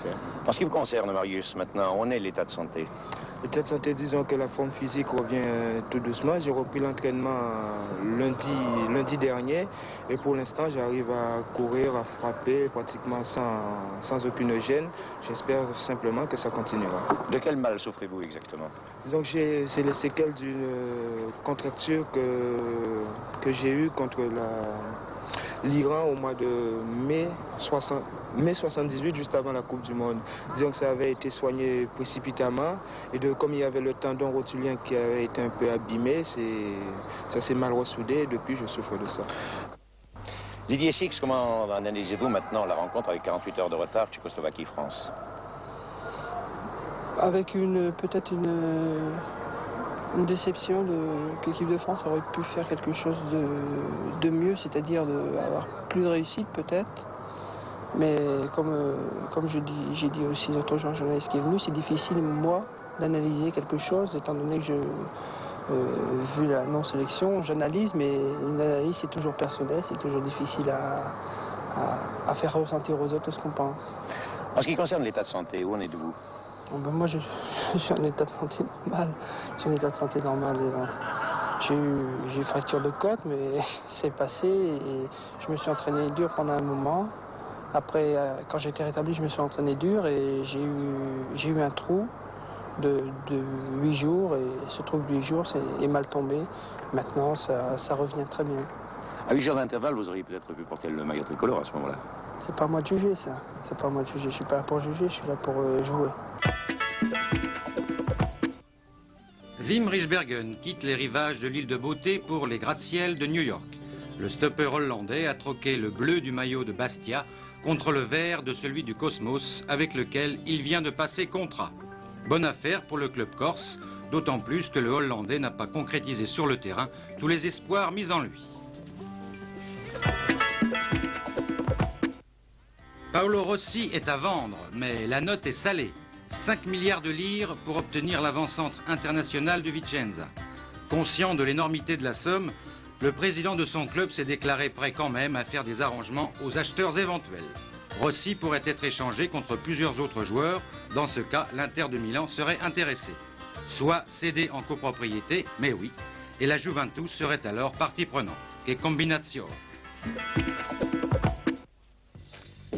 faire. En ce qui vous concerne, Marius, maintenant, où en est l'état de santé? L'état de santé, disons que la forme physique revient tout doucement. J'ai repris l'entraînement lundi dernier et pour l'instant j'arrive à courir, à frapper pratiquement sans aucune gêne. J'espère simplement que ça continuera. De quel mal souffrez-vous exactement? Donc c'est les séquelles d'une contracture que j'ai eue contre l'Iran au mois de mai 78, juste avant la Coupe du Monde. Disons que ça avait été soigné précipitamment et comme il y avait le tendon rotulien qui avait été un peu abîmé, ça s'est mal ressoudé et depuis je souffre de ça. Didier Six, comment analysez-vous maintenant la rencontre avec 48 heures de retard Tchécoslovaquie-France? Avec peut-être une déception que l'équipe de France aurait pu faire quelque chose de mieux, c'est-à-dire avoir plus de réussite peut-être. Mais comme j'ai dit aussi l'autre jour, un journaliste qui est venu, c'est difficile, moi, d'analyser quelque chose, étant donné que vu la non-sélection, j'analyse, mais une analyse c'est toujours personnel, c'est toujours difficile à faire ressentir aux autres ce qu'on pense. En ce qui concerne l'état de santé, où en êtes-vous? Ben moi je suis en état de santé normal. Je suis en état de santé normal. J'ai eu fracture de côte, mais c'est passé et je me suis entraîné dur pendant un moment. Après, quand j'ai été rétabli, je me suis entraîné dur et j'ai eu un trou de 8 jours et ce trou de 8 jours est mal tombé. Maintenant, ça revient très bien. À 8 jours d'intervalle, vous auriez peut-être pu porter le maillot tricolore à ce moment-là. C'est pas à moi de juger, ça. C'est pas à moi de juger. Je suis pas là pour juger, je suis là pour jouer. Wim Richbergen quitte les rivages de l'île de Beauté pour les gratte-ciel de New York. Le stopper hollandais a troqué le bleu du maillot de Bastia contre le vert de celui du Cosmos avec lequel il vient de passer contrat. Bonne affaire pour le club corse, d'autant plus que le Hollandais n'a pas concrétisé sur le terrain tous les espoirs mis en lui. Paolo Rossi est à vendre, mais la note est salée. 5 milliards de lire pour obtenir l'avant-centre international de Vicenza. Conscient de l'énormité de la somme, le président de son club s'est déclaré prêt quand même à faire des arrangements aux acheteurs éventuels. Rossi pourrait être échangé contre plusieurs autres joueurs. Dans ce cas, l'Inter de Milan serait intéressé. Soit cédé en copropriété, mais oui, et la Juventus serait alors partie prenante. Che combination!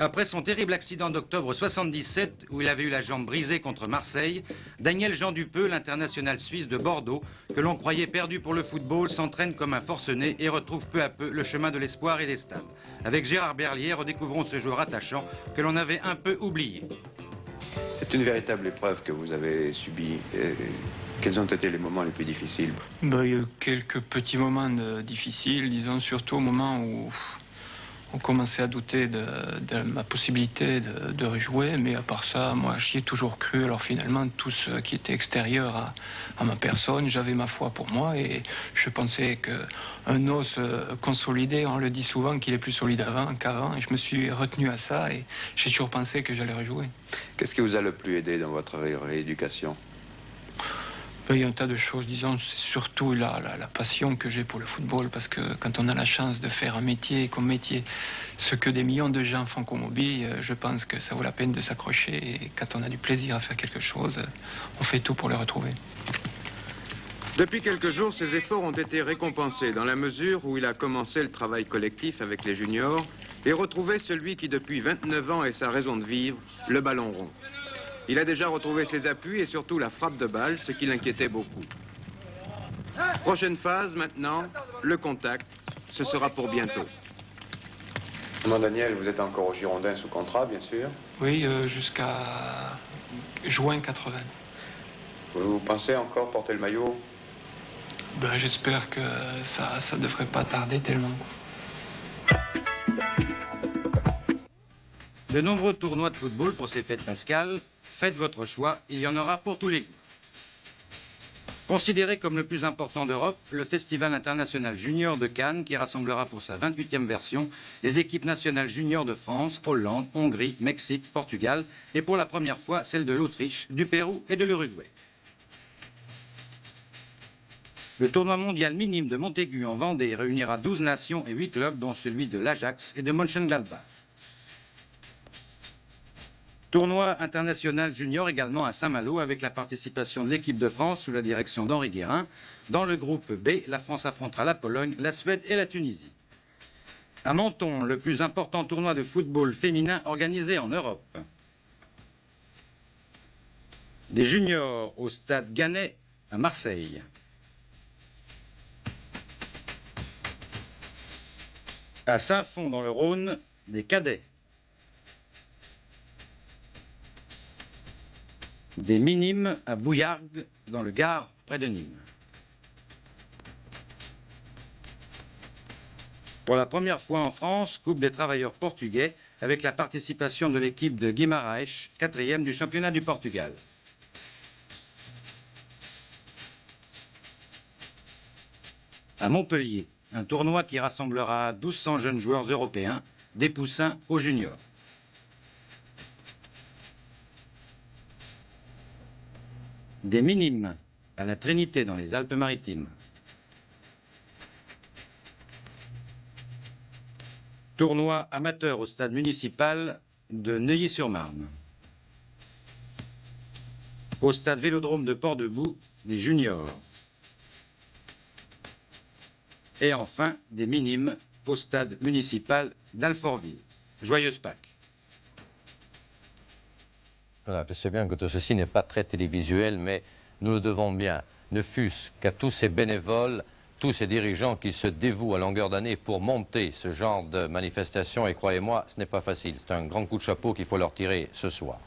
Après son terrible accident d'octobre 77, où il avait eu la jambe brisée contre Marseille, Daniel Jean Dupeux, l'international suisse de Bordeaux, que l'on croyait perdu pour le football, s'entraîne comme un forcené et retrouve peu à peu le chemin de l'espoir et des stades. Avec Gérard Berlier, redécouvrons ce joueur attachant que l'on avait un peu oublié. C'est une véritable épreuve que vous avez subie. Quels ont été les moments les plus difficiles? Il y a eu quelques petits moments difficiles, disons surtout au moment où on commençait à douter de ma possibilité de rejouer, mais à part ça, moi j'y ai toujours cru. Alors finalement, tout ce qui était extérieur à ma personne, j'avais ma foi pour moi et je pensais qu'un os consolidé, on le dit souvent qu'il est plus solide qu'avant, et je me suis retenu à ça et j'ai toujours pensé que j'allais rejouer. Qu'est-ce qui vous a le plus aidé dans votre rééducation? Il y a un tas de choses, disons, c'est surtout la passion que j'ai pour le football, parce que quand on a la chance de faire un métier comme métier, ce que des millions de gens font comme hobby, je pense que ça vaut la peine de s'accrocher, et quand on a du plaisir à faire quelque chose, on fait tout pour le retrouver. Depuis quelques jours, ses efforts ont été récompensés dans la mesure où il a commencé le travail collectif avec les juniors et retrouvé celui qui depuis 29 ans est sa raison de vivre, le ballon rond. Il a déjà retrouvé ses appuis et surtout la frappe de balle, ce qui l'inquiétait beaucoup. Prochaine phase maintenant, le contact. Ce sera pour bientôt. Mon Daniel, vous êtes encore au Girondin sous contrat, bien sûr? Oui, jusqu'à juin 80. Vous pensez encore porter le maillot? J'espère que ça ne devrait pas tarder tellement. De nombreux tournois de football pour ces fêtes pascales. Faites votre choix, il y en aura pour tous les goûts. Considéré comme le plus important d'Europe, le Festival international junior de Cannes, qui rassemblera pour sa 28e version les équipes nationales juniors de France, Hollande, Hongrie, Mexique, Portugal, et pour la première fois celle de l'Autriche, du Pérou et de l'Uruguay. Le tournoi mondial minime de Montaigu en Vendée réunira 12 nations et 8 clubs, dont celui de l'Ajax et de Mönchengladbach. Tournoi international junior également à Saint-Malo avec la participation de l'équipe de France sous la direction d'Henri Guérin. Dans le groupe B, la France affrontera la Pologne, la Suède et la Tunisie. À Menton, le plus important tournoi de football féminin organisé en Europe. Des juniors au stade Gannet à Marseille. À Saint-Fond dans le Rhône, des cadets. Des minimes à Bouillargues dans le Gard près de Nîmes. Pour la première fois en France, Coupe des travailleurs portugais avec la participation de l'équipe de Guimarães, 4e du championnat du Portugal. À Montpellier, un tournoi qui rassemblera 1200 jeunes joueurs européens, des poussins aux juniors. Des minimes à la Trinité dans les Alpes-Maritimes. Tournoi amateur au stade municipal de Neuilly-sur-Marne. Au stade Vélodrome de Port-de-Bouc, des juniors. Et enfin, des minimes au stade municipal d'Alfortville. Joyeuse Pâques. Voilà, je sais bien que tout ceci n'est pas très télévisuel, mais nous le devons bien, ne fût-ce qu'à tous ces bénévoles, tous ces dirigeants qui se dévouent à longueur d'année pour monter ce genre de manifestation, et croyez-moi, ce n'est pas facile. C'est un grand coup de chapeau qu'il faut leur tirer ce soir.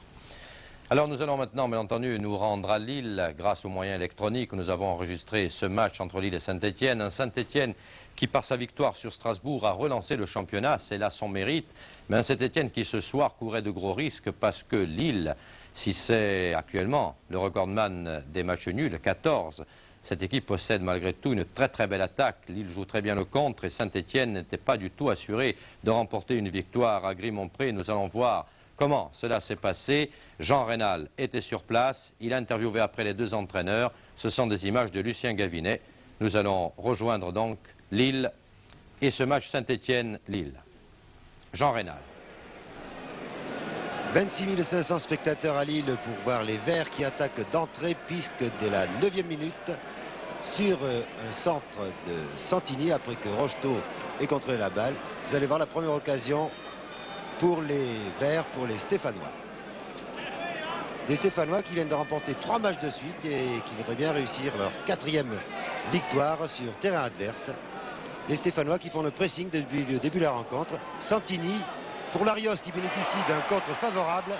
Alors nous allons maintenant, bien entendu, nous rendre à Lille grâce aux moyens électroniques. Nous avons enregistré ce match entre Lille et Saint-Étienne. Un Saint-Étienne qui, par sa victoire sur Strasbourg, a relancé le championnat. C'est là son mérite. Mais un Saint-Étienne qui, ce soir, courait de gros risques parce que Lille, si c'est actuellement le recordman des matchs nuls, 14, cette équipe possède malgré tout une très très belle attaque. Lille joue très bien le contre et Saint-Étienne n'était pas du tout assuré de remporter une victoire à Grimont-Pré. Nous allons voir comment cela s'est passé. Jean Rénal était sur place, il a interviewé après les deux entraîneurs. Ce sont des images de Lucien Gavinet. Nous allons rejoindre donc Lille et ce match Saint-Étienne-Lille. Jean Rénal. 26 500 spectateurs à Lille pour voir les Verts qui attaquent d'entrée puisque dès la 9e minute, sur un centre de Santini, après que Rocheteau ait contrôlé la balle, vous allez voir la première occasion pour les Verts, pour les Stéphanois. Des Stéphanois qui viennent de remporter 3 matchs de suite et qui voudraient bien réussir leur 4e victoire sur terrain adverse. Les Stéphanois qui font le pressing depuis le début de la rencontre. Santini pour Larios qui bénéficie d'un contre favorable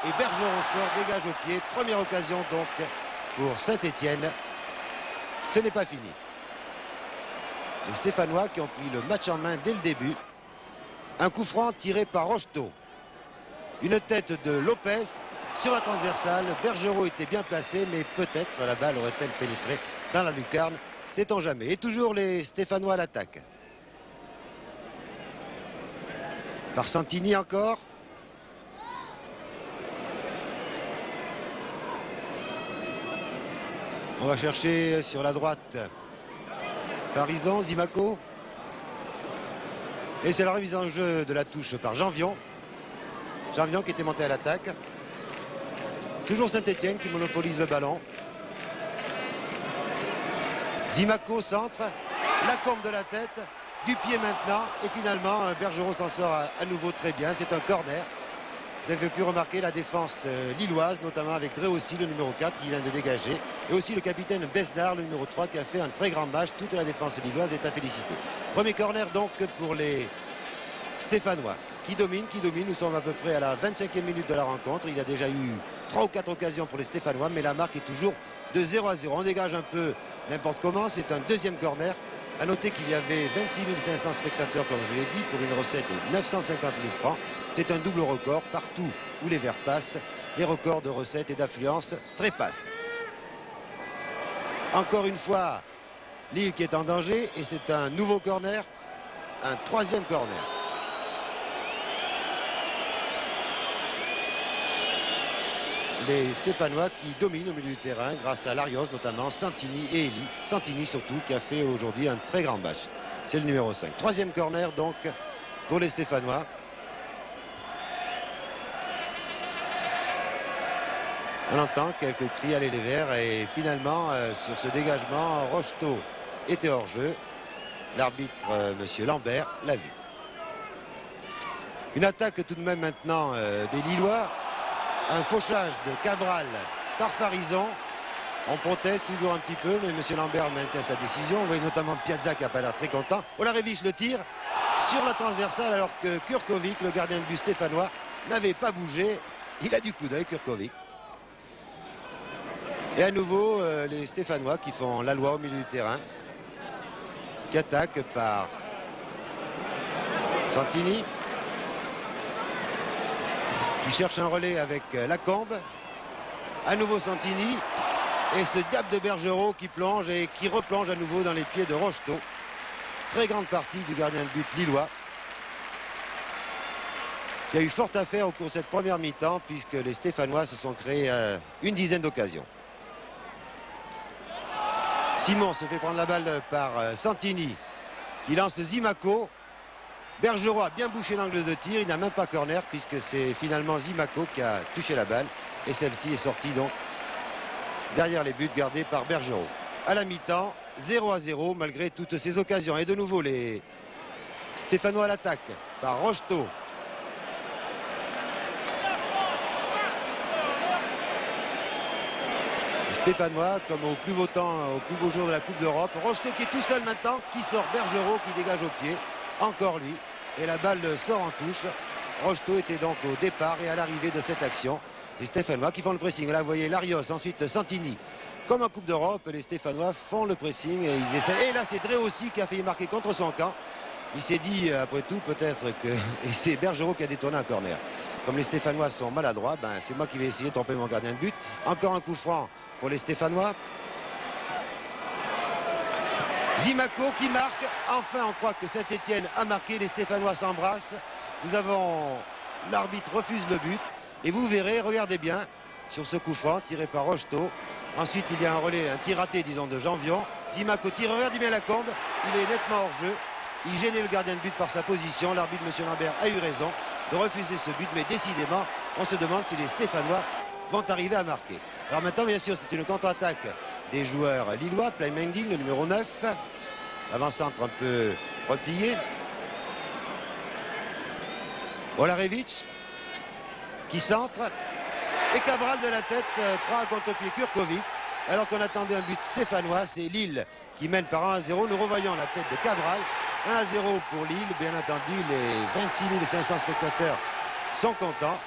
et Bergeron sort, dégage au pied. Première occasion donc pour Saint-Étienne. Ce n'est pas fini. Les Stéphanois qui ont pris le match en main dès le début. Un coup franc tiré par Rocheteau. Une tête de Lopez sur la transversale. Bergeron était bien placé, mais peut-être la balle aurait-elle pénétré dans la lucarne. Sait-on jamais. Et toujours les Stéphanois à l'attaque. Par Santini encore. On va chercher sur la droite Farison, Zimaco. Et c'est la remise en jeu de la touche par Janvion. Janvion qui était monté à l'attaque. Toujours Saint-Étienne qui monopolise le ballon. Zimaco centre. La combe de la tête. Du pied maintenant. Et finalement, Bergeron s'en sort à nouveau très bien. C'est un corner. Vous avez pu remarquer la défense lilloise, notamment avec Dréossi, le numéro 4, qui vient de dégager. Et aussi le capitaine Besnard, le numéro 3, qui a fait un très grand match. Toute la défense lilloise est à féliciter. Premier corner donc pour les Stéphanois, qui dominent. Nous sommes à peu près à la 25e minute de la rencontre. Il y a déjà eu 3 ou 4 occasions pour les Stéphanois, mais la marque est toujours de 0-0. On dégage un peu n'importe comment. C'est un deuxième corner. A noter qu'il y avait 26 500 spectateurs, comme je l'ai dit, pour une recette de 950 000 francs. C'est un double record partout où les Verts passent. Les records de recettes et d'affluence trépassent. Encore une fois, Lille qui est en danger et c'est un nouveau corner, un 3e corner. Les Stéphanois qui dominent au milieu du terrain grâce à Larios notamment, Santini et Elie. Santini surtout qui a fait aujourd'hui un très grand match. C'est le numéro 5. 3e corner donc pour les Stéphanois. On entend quelques cris aller les Verts et finalement sur ce dégagement, Rocheteau était hors jeu. L'arbitre, monsieur Lambert, l'a vu. Une attaque tout de même maintenant des Lillois. Un fauchage de Cabral par Farison. On proteste toujours un petit peu, mais monsieur Lambert maintient sa décision. On voit notamment Piazza qui n'a pas l'air très content. Olarevic le tire sur la transversale alors que Kurkovic, le gardien de but stéphanois, n'avait pas bougé. Il a du coup d'œil, Kurkovic. Et à nouveau, les Stéphanois qui font la loi au milieu du terrain, qui attaquent par Santini, qui cherche un relais avec Lacombe. À nouveau Santini, et ce diable de Bergerot qui plonge et qui replonge à nouveau dans les pieds de Rocheteau. Très grande partie du gardien de but lillois, qui a eu fort à faire au cours de cette première mi-temps, puisque les Stéphanois se sont créés une dizaine d'occasions. Simon se fait prendre la balle par Santini, qui lance Zimaco. Bergerot a bien bouché l'angle de tir, il n'a même pas corner, puisque c'est finalement Zimaco qui a touché la balle, et celle-ci est sortie donc derrière les buts gardés par Bergerot. À la mi-temps, 0-0 malgré toutes ces occasions. Et de nouveau les Stéphanois à l'attaque par Rocheteau. Stéphanois, comme au plus beau temps, au plus beau jour de la Coupe d'Europe. Rocheteau qui est tout seul maintenant, qui sort Bergerot, qui dégage au pied. Encore lui. Et la balle sort en touche. Rocheteau était donc au départ et à l'arrivée de cette action. Les Stéphanois qui font le pressing. Là, vous voyez Larios, ensuite Santini. Comme en Coupe d'Europe, les Stéphanois font le pressing et ils essaient. Et là, c'est Drey aussi qui a failli marquer contre son camp. Il s'est dit, après tout, peut-être que... Et c'est Bergerot qui a détourné un corner. Comme les Stéphanois sont maladroits, ben, c'est moi qui vais essayer de tromper mon gardien de but. Encore un coup franc pour les Stéphanois. Zimaco qui marque. Enfin, on croit que Saint-Etienne a marqué. Les Stéphanois s'embrassent. Nous avons... L'arbitre refuse le but. Et vous verrez, regardez bien, sur ce coup franc tiré par Rocheteau. Ensuite, il y a un relais, un tir raté, disons, de Janvion. Zimaco tire, regardez bien Lacombe. Il est nettement hors jeu. Il gênait le gardien de but par sa position. L'arbitre, M. Lambert, a eu raison de refuser ce but. Mais décidément, on se demande si les Stéphanois vont arriver à marquer. Alors maintenant, bien sûr, c'est une contre-attaque des joueurs lillois. Playmaking, le numéro 9. Avant-centre un peu replié. Olarevic qui centre. Et Cabral de la tête prend à contre-pied Kurkovic. Alors qu'on attendait un but stéphanois, c'est Lille qui mène par 1-0. Nous revoyons la tête de Cabral. 1-0 pour Lille. Bien entendu, les 26 500 spectateurs sont contents.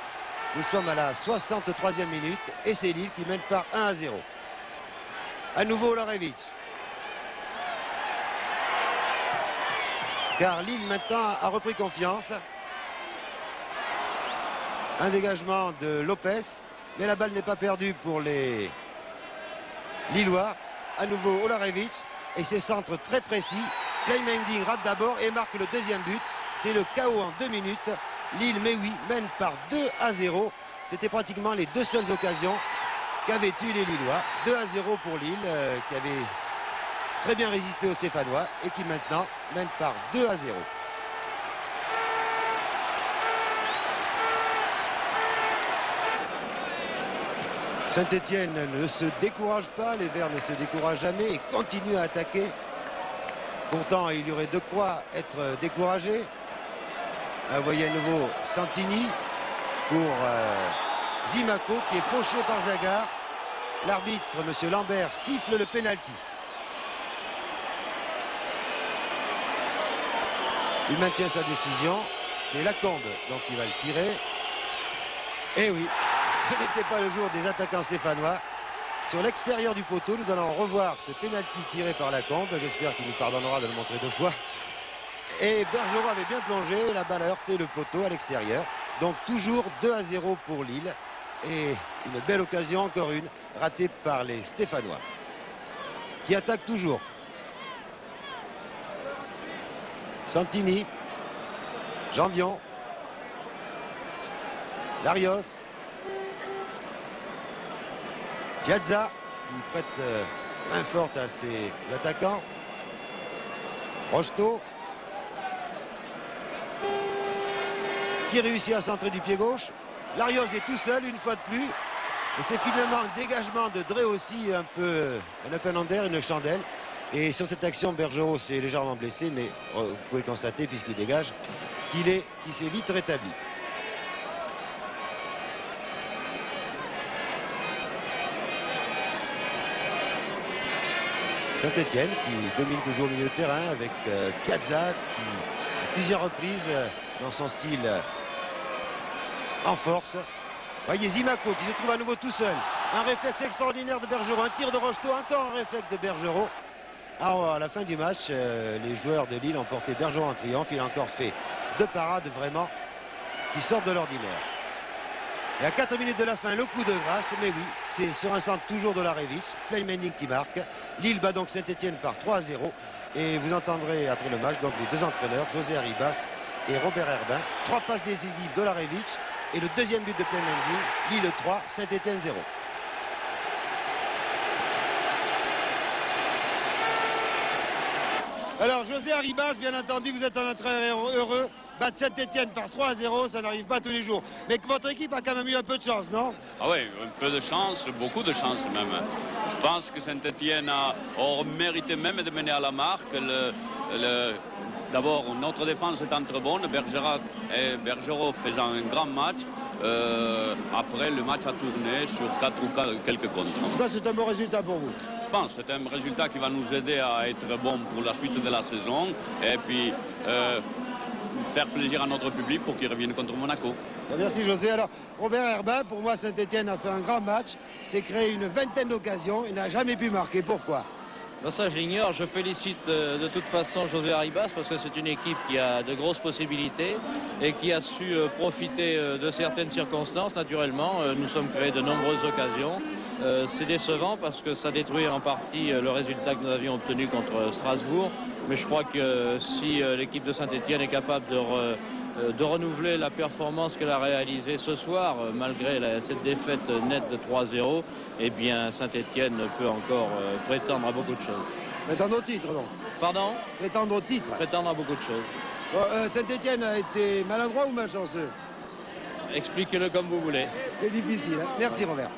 Nous sommes à la 63e minute et c'est Lille qui mène par 1-0. À nouveau Olarevic. Car Lille maintenant a repris confiance. Un dégagement de Lopez. Mais la balle n'est pas perdue pour les Lillois. À nouveau Olarevic. Et ses centres très précis. Playmaking rate d'abord et marque le deuxième but. C'est le chaos en 2 minutes. Lille, mais oui, mène par 2-0. C'était pratiquement les deux seules occasions qu'avaient eu les Lillois. 2-0 pour Lille, qui avait très bien résisté aux Stéphanois et qui maintenant mène par 2-0. Saint-Etienne ne se décourage pas, les Verts ne se découragent jamais et continuent à attaquer. Pourtant, il y aurait de quoi être découragé. Là, vous voyez à nouveau Santini pour Zimaco qui est fauché par Zagar. L'arbitre, M. Lambert, siffle le pénalty. Il maintient sa décision. C'est Lacombe donc qui va le tirer. Et oui, ce n'était pas le jour des attaquants stéphanois. Sur l'extérieur du poteau, nous allons revoir ce pénalty tiré par Lacombe. J'espère qu'il nous pardonnera de le montrer 2 fois. Et Bergerot avait bien plongé, la balle a heurté le poteau à l'extérieur. Donc toujours 2-0 pour Lille. Et une belle occasion, encore une, ratée par les Stéphanois. Qui attaquent toujours. Santini. Janvion. Larios. Piazza, qui prête main forte à ses attaquants. Rocheteau. Qui réussit à centrer du pied gauche. Larios est tout seul une fois de plus. Et c'est finalement un dégagement de Drey aussi, un peu d'air, une chandelle. Et sur cette action, Bergerot s'est légèrement blessé, mais vous pouvez constater, puisqu'il dégage, qu'il s'est vite rétabli. Saint-Étienne qui domine toujours le milieu de terrain avec Piazza qui, à plusieurs reprises, dans son style en force. Voyez Zimaco qui se trouve à nouveau tout seul. Un réflexe extraordinaire de Bergerot, un tir de Rocheteau, encore un réflexe de Bergerot. Alors, à la fin du match, les joueurs de Lille ont porté Bergerot en triomphe. Il a encore fait 2 parades vraiment qui sortent de l'ordinaire. Et à 4 minutes de la fin, le coup de grâce, mais oui, c'est sur un centre toujours de Larevich, Playmaning qui marque. Lille bat donc Saint-Étienne par 3-0. Et vous entendrez après le match donc les 2 entraîneurs, José Arribas et Robert Herbin. 3 passes décisives de Larevich et le 2e but de Playmaning, Lille 3, Saint-Étienne 0. Alors José Arribas, bien entendu, vous êtes un entraîneur heureux. Battre Saint-Étienne par 3-0, ça n'arrive pas tous les jours. Mais votre équipe a quand même eu un peu de chance, non? Ah oui, un peu de chance, beaucoup de chance même. Je pense que Saint-Étienne aurait mérité même de mener à la marque. D'abord, notre défense étant très bonne, Bergerot faisant un grand match. Après, le match a tourné sur 4 ou quelques contre. En tout cas, c'est un bon résultat pour vous. Je pense que c'est un résultat qui va nous aider à être bon pour la suite de la saison. Et puis, faire plaisir à notre public pour qu'il revienne contre Monaco. Merci José. Alors, Robert Herbin, pour moi, Saint-Étienne a fait un grand match. S'est créé une vingtaine d'occasions. Il n'a jamais pu marquer. Pourquoi? Non, ça je l'ignore. Je félicite de toute façon José Arribas parce que c'est une équipe qui a de grosses possibilités et qui a su profiter de certaines circonstances. Naturellement, nous sommes créés de nombreuses occasions. C'est décevant parce que ça détruit en partie le résultat que nous avions obtenu contre Strasbourg. Mais je crois que si l'équipe de Saint-Étienne est capable de renouveler la performance qu'elle a réalisée ce soir, malgré cette défaite nette de 3-0, eh bien Saint-Étienne peut encore prétendre à beaucoup de choses. Prétendre au titre, non? Pardon? Prétendre au titre. Prétendre à beaucoup de choses. Bon, Saint-Étienne a été maladroit ou malchanceux? Expliquez-le comme vous voulez. C'est difficile, hein? Merci Robert.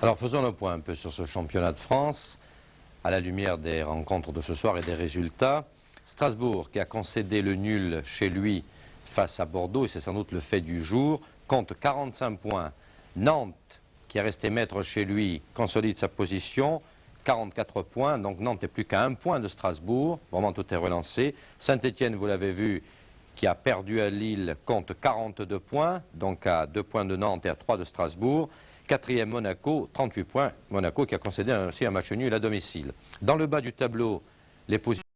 Alors faisons le point un peu sur ce championnat de France, à la lumière des rencontres de ce soir et des résultats. Strasbourg, qui a concédé le nul chez lui face à Bordeaux, et c'est sans doute le fait du jour, compte 45 points. Nantes, qui est resté maître chez lui, consolide sa position, 44 points, donc Nantes n'est plus qu'à 1 point de Strasbourg, vraiment tout est relancé. Saint-Étienne, vous l'avez vu, qui a perdu à Lille, compte 42 points, donc à 2 points de Nantes et à 3 de Strasbourg. 4e Monaco, 38 points. Monaco qui a concédé aussi un match nul à domicile. Dans le bas du tableau, les positions